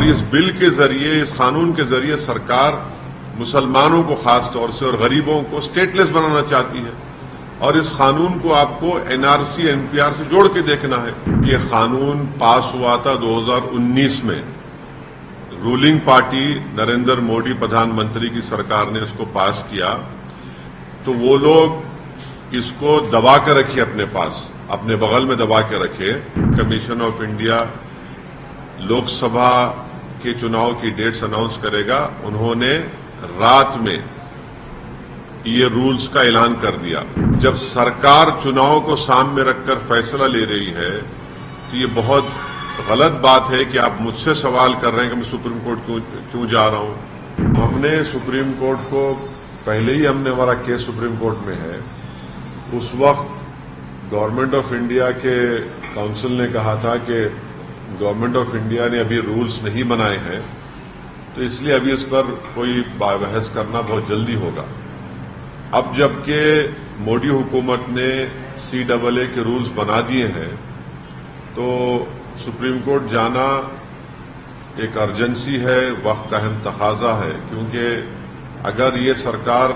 इस बिल के जरिए, इस कानून के जरिए सरकार मुसलमानों को खास तौर से और गरीबों को स्टेटलेस बनाना चाहती है और इस कानून को आपको एनआरसी एनपीआर से जोड़ के देखना है। ये कानून पास हुआ था 2019 में। रूलिंग पार्टी नरेंद्र मोदी प्रधानमंत्री की सरकार ने इसको पास किया, तो वो लोग इसको दबा के रखे अपने पास, अपने बगल में दबा के रखे। कमीशन ऑफ इंडिया लोकसभा के चुनाव की डेट्स अनाउंस करेगा। उन्होंने रात में ये रूल्स का ऐलान कर दिया। जब सरकार चुनाव को सामने रखकर फैसला ले रही है तो ये बहुत गलत बात है कि आप मुझसे सवाल कर रहे हैं कि मैं सुप्रीम कोर्ट क्यों जा रहा हूं। हमने सुप्रीम कोर्ट को पहले ही हमारा केस सुप्रीम कोर्ट में है। उस वक्त गवर्नमेंट ऑफ इंडिया के काउंसिल ने कहा था कि गवर्नमेंट ऑफ इंडिया ने अभी रूल्स नहीं बनाए हैं, तो इसलिए अभी इस पर कोई बहस करना बहुत जल्दी होगा। अब जबकि मोदी हुकूमत ने CAA के रूल्स बना दिए हैं, तो सुप्रीम कोर्ट जाना एक अर्जेंसी है, वक्त का अहम तकाजा है। क्योंकि अगर ये सरकार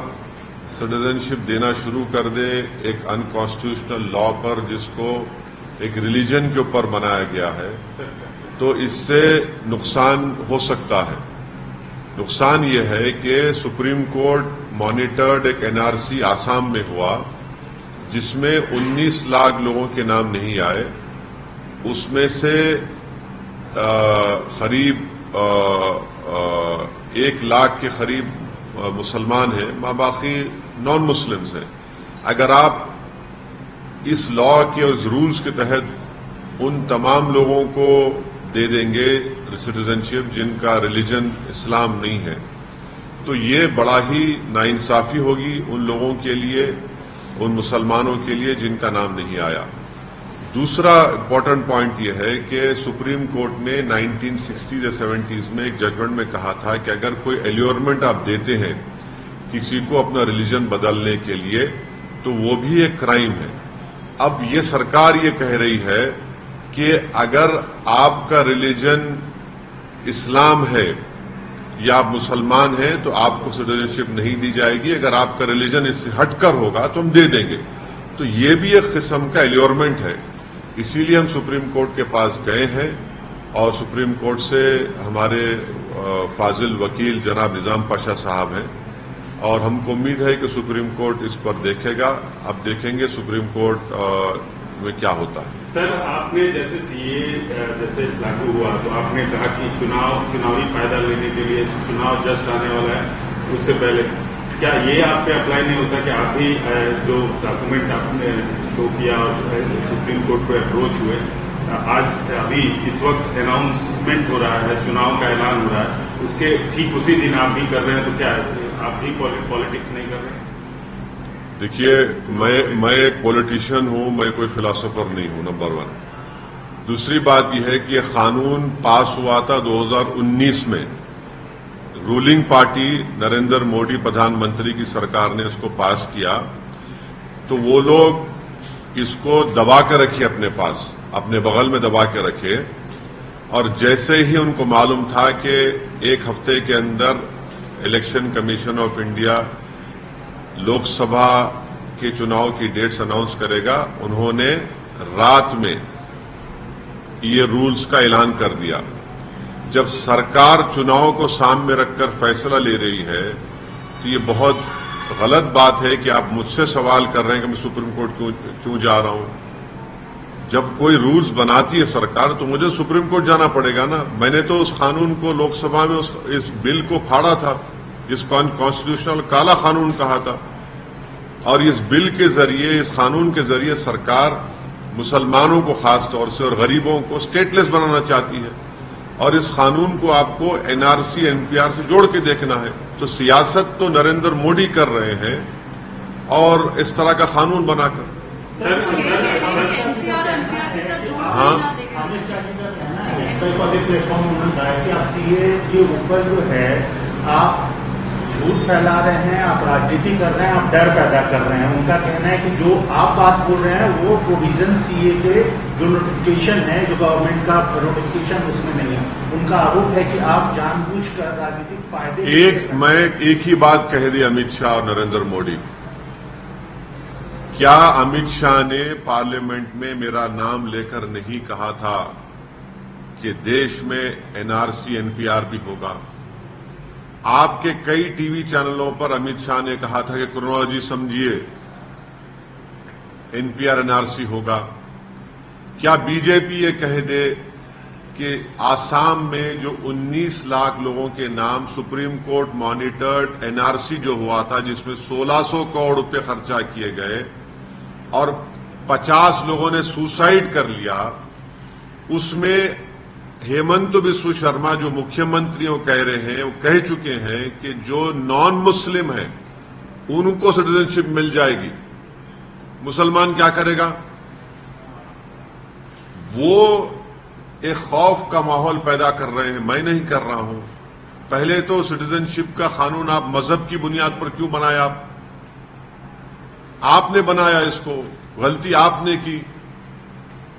सिटीजनशिप देना शुरू कर दे एक अनकॉन्स्टिट्यूशनल लॉ पर, जिसको एक रिलीजन के ऊपर बनाया गया है, तो इससे नुकसान हो सकता है। नुकसान ये है कि सुप्रीम कोर्ट मॉनिटर्ड एक एनआरसी आसाम में हुआ जिसमें 19 लाख लोगों के नाम नहीं आए। उसमें से करीब 1 लाख के करीब मुसलमान हैं, बाकी नॉन मुस्लिम्स हैं। अगर आप इस लॉ के उस रूल्स के तहत उन तमाम लोगों को दे देंगे सिटीजनशिप जिनका रिलीजन इस्लाम नहीं है, तो ये बड़ा ही नाइंसाफी होगी उन लोगों के लिए, उन मुसलमानों के लिए जिनका नाम नहीं आया। दूसरा इम्पोर्टेंट पॉइंट यह है कि सुप्रीम कोर्ट ने 1960s या 70s में एक जजमेंट में कहा था कि अगर कोई एल्योरमेंट आप देते हैं किसी को अपना रिलीजन बदलने के लिए, तो वो भी एक क्राइम है। अब ये सरकार ये कह रही है कि अगर आपका रिलीजन इस्लाम है या आप मुसलमान हैं तो आपको सिटीजनशिप नहीं दी जाएगी, अगर आपका रिलीजन इससे हटकर होगा तो हम दे देंगे। तो ये भी एक किस्म का एल्योरमेंट है। इसीलिए हम सुप्रीम कोर्ट के पास गए हैं और सुप्रीम कोर्ट से हमारे फाजिल वकील जनाब निजाम पाशा साहब हैं और हमको उम्मीद है कि सुप्रीम कोर्ट इस पर देखेगा। अब देखेंगे सुप्रीम कोर्ट में क्या होता है। सर, आपने जैसे सीए जैसे लागू हुआ तो आपने कहा कि चुनावी फायदा लेने के लिए चुनाव जस्ट आने वाला है, उससे पहले क्या ये आप पे अप्लाई नहीं होता कि आप भी जो डॉक्यूमेंट आपने शो किया और सुप्रीम कोर्ट को अप्रोच हुए, आज अभी इस वक्त अनाउंसमेंट हो रहा है, चुनाव का ऐलान हो रहा है, उसके ठीक उसी दिन आप भी कर रहे हैं, तो क्या आप भी पॉलिटिक्स नहीं कर रहे हैं? देखिए, मैं एक पॉलिटिशियन हूं, मैं कोई फिलोसोफर नहीं हूं, नंबर 1। दूसरी बात यह है कि यह कानून पास हुआ था 2019 में। रूलिंग पार्टी नरेंद्र मोदी प्रधानमंत्री की सरकार ने इसको पास किया, तो वो लोग इसको दबा के रखे अपने पास, अपने बगल में दबा के रखे। और जैसे ही उनको मालूम था कि 1 हफ्ते के अंदर election commission of India Lok Sabha के चुनाव की डेट्स अनाउंस करेगा, उन्होंने रात में ये रूल्स का ऐलान कर दिया। जब सरकार चुनाव को सामने रखकर फैसला ले रही है तो ये बहुत गलत बात है कि आप मुझसे सवाल कर रहे हैं कि मैं सुप्रीम कोर्ट क्यों जा रहा हूं। जब कोई रूल्स बनाती है सरकार तो मुझे सुप्रीम कोर्ट जाना पड़ेगा ना। मैंने तो उस कानून को लोकसभा में इस बिल को फाड़ा था, जिसको अनकॉन्स्टिट्यूशनल काला कानून कहा था। और इस बिल के जरिए, इस कानून के जरिए सरकार मुसलमानों को खास तौर से और गरीबों को स्टेटलेस बनाना चाहती है और इस कानून को आपको एनआरसी एनपीआर से जोड़ के देखना है। तो सियासत तो नरेंद्र मोदी कर रहे हैं और इस तरह का कानून बनाकर। हाँ, प्लेटफॉर्म होना चाहिए कि आप सीए के ऊपर जो है आप झूठ फैला रहे हैं, आप राजनीति कर रहे हैं, आप डर पैदा कर रहे हैं। उनका कहना है कि जो आप बात बोल रहे हैं वो प्रोविजन सीए के जो नोटिफिकेशन है, जो गवर्नमेंट का नोटिफिकेशन उसमें नहीं है। उनका आरोप है कि आप जानबूझकर राजनीतिक फायदे मैं एक ही बात कह दी अमित शाह और नरेंद्र मोदी। क्या अमित शाह ने पार्लियामेंट में मेरा नाम लेकर नहीं कहा था कि देश में एनआरसी एनपीआर भी होगा? आपके कई टीवी चैनलों पर अमित शाह ने कहा था कि क्रोनोलॉजी समझिए, एनपीआर एनआरसी होगा। क्या बीजेपी ये कह दे कि आसाम में जो 19 लाख लोगों के नाम सुप्रीम कोर्ट मॉनिटर्ड एनआरसी जो हुआ था, जिसमें 1600 करोड़ रुपए खर्चा किए गए और 50 लोगों ने सुसाइड कर लिया, उसमें हेमंत बिस्व शर्मा जो मुख्यमंत्रियों कह रहे हैं, वो कह चुके हैं कि जो नॉन मुस्लिम है उनको सिटीजनशिप मिल जाएगी। मुसलमान क्या करेगा? वो एक खौफ का माहौल पैदा कर रहे हैं। मैं नहीं कर रहा हूं। पहले तो सिटीजनशिप का कानून आप मजहब की बुनियाद पर क्यों बनाया? आपने बनाया इसको, गलती आपने की।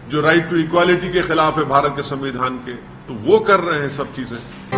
जो राइट टू इक्वालिटी के खिलाफ है भारत के संविधान के, तो वो कर रहे हैं सब चीजें।